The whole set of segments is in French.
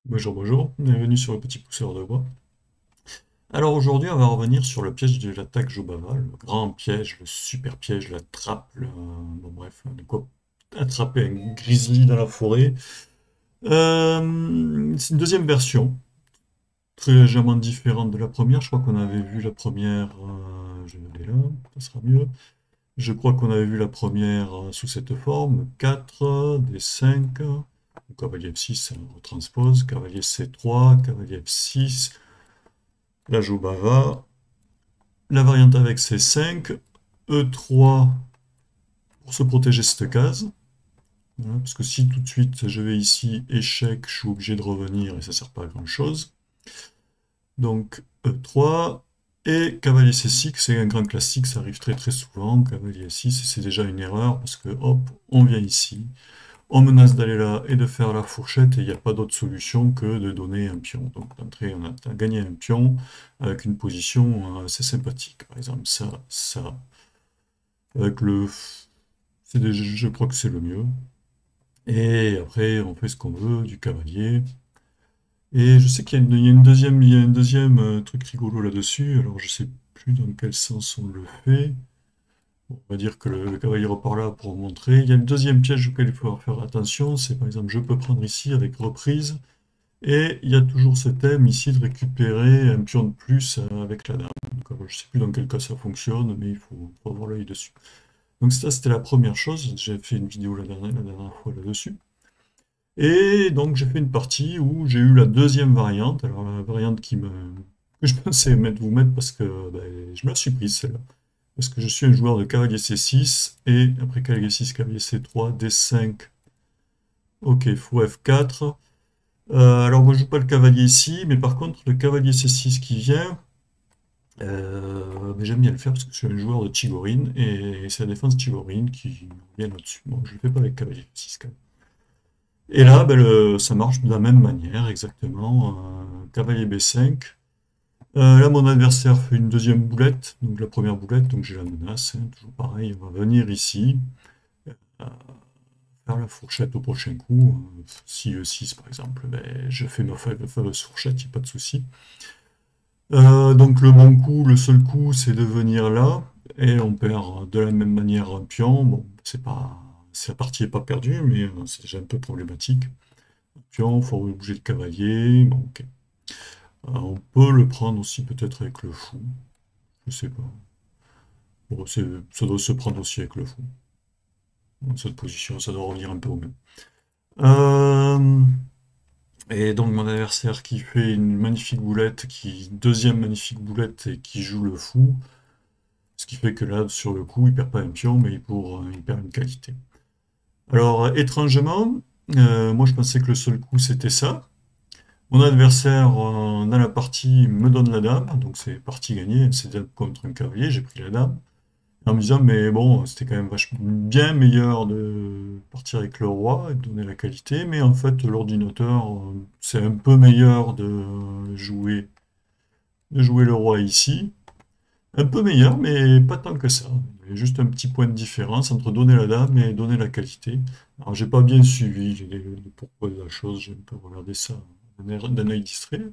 Bonjour, bonjour, bienvenue sur le petit pousseur de bois. Alors aujourd'hui, on va revenir sur le piège de l'attaque Jobava, le grand piège, le super piège, la trappe, bon bref, de quoi attraper un grizzly dans la forêt. C'est une deuxième version, très légèrement différente de la première. Je crois qu'on avait vu la première, je l'ai là, ça sera mieux. Je crois qu'on avait vu la première sous cette forme, 4, D5, cavalier F6, ça retranspose, cavalier C3, cavalier F6, la Jobava, la variante avec C5, E3 pour se protéger cette case. Voilà, parce que si tout de suite je vais ici, échec, je suis obligé de revenir et ça sert pas à grand chose. Donc E3 et cavalier C6, c'est un grand classique, ça arrive très très souvent. Cavalier 6, c'est déjà une erreur parce que hop, on vient ici, on menace d'aller là et de faire la fourchette, et il n'y a pas d'autre solution que de donner un pion. Donc d'entrée, on a gagné un pion avec une position assez sympathique. Par exemple, ça, avec le... je crois que c'est le mieux. Et après, on fait ce qu'on veut, du cavalier. Et je sais qu'il y a un deuxième truc rigolo là-dessus, alors je sais plus dans quel sens on le fait. Bon, on va dire que le cavalier repart là pour montrer. Il y a le deuxième piège auquel il faut faire attention, c'est par exemple, je peux prendre ici avec reprise, et il y a toujours ce thème ici de récupérer un pion de plus avec la dame. Donc, je ne sais plus dans quel cas ça fonctionne, mais faut avoir l'œil dessus. Donc ça, c'était la première chose. J'ai fait une vidéo la dernière fois là-dessus. Et donc j'ai fait une partie où j'ai eu la deuxième variante. Alors la variante que je pensais vous mettre parce que ben, je me la suis prise celle-là. Parce que je suis un joueur de cavalier C6, et après cavalier 6, cavalier C3, D5, ok, fou F4. Alors moi je joue pas le cavalier ici, mais par contre le cavalier C6 qui vient, mais j'aime bien le faire parce que je suis un joueur de Chigorin, et c'est la défense Chigorin qui vient là-dessus. Bon, je le fais pas avec cavalier C6 quand même. Et là, ben, ça marche de la même manière, exactement. Cavalier B5. Là, mon adversaire fait une deuxième boulette, donc la première boulette, donc j'ai la menace, hein, toujours pareil, on va venir ici, euh, faire la fourchette au prochain coup. Si E6 par exemple, ben, je fais ma fameuse fourchette, il n'y a pas de souci. Donc le bon coup, le seul coup, c'est de venir là, et on perd de la même manière un pion. Bon, la partie n'est pas perdue, mais c'est déjà un peu problématique. Un pion, il faut bouger le cavalier, bon, ok. On peut le prendre aussi peut-être avec le fou, je sais pas. Bon, ça doit se prendre aussi avec le fou. Dans cette position, ça doit revenir un peu au même. Euh, et donc mon adversaire qui fait une magnifique boulette, deuxième magnifique boulette et qui joue le fou, ce qui fait que là, sur le coup, il perd pas un pion, mais il perd une qualité. Alors, étrangement, moi je pensais que le seul coup c'était ça. Mon adversaire dans la partie me donne la dame, donc c'est partie gagnée, c'est dame contre un cavalier, j'ai pris la dame. En me disant, mais bon, c'était quand même vachement bien meilleur de partir avec le roi et de donner la qualité, mais en fait, l'ordinateur, c'est un peu meilleur de jouer le roi ici. Un peu meilleur, mais pas tant que ça. Il y a juste un petit point de différence entre donner la dame et donner la qualité. Alors, j'ai pas bien suivi le pourquoi de la chose, j'ai un peu regardé ça d'un œil distrait.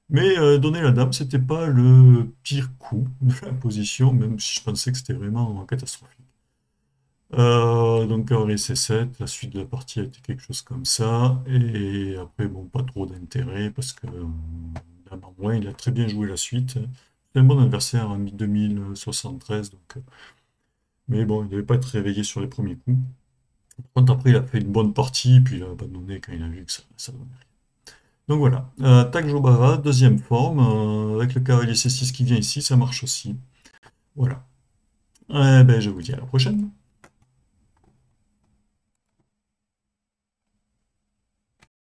Mais donner la dame, c'était pas le pire coup de la position, même si je pensais que c'était vraiment catastrophique. Donc cavalier C7, la suite de la partie a été quelque chose comme ça, et après, bon, pas trop d'intérêt, parce que dame en moins, il a très bien joué la suite. C'est un bon adversaire, en 2073, donc, mais bon, il devait pas être réveillé sur les premiers coups. Par contre, après, il a fait une bonne partie, puis il a abandonné quand il a vu que ça donnait rien. Donc voilà, Tac Jobava, deuxième forme, avec le cavalier C6 qui vient ici, ça marche aussi. Voilà. Eh ben, je vous dis à la prochaine.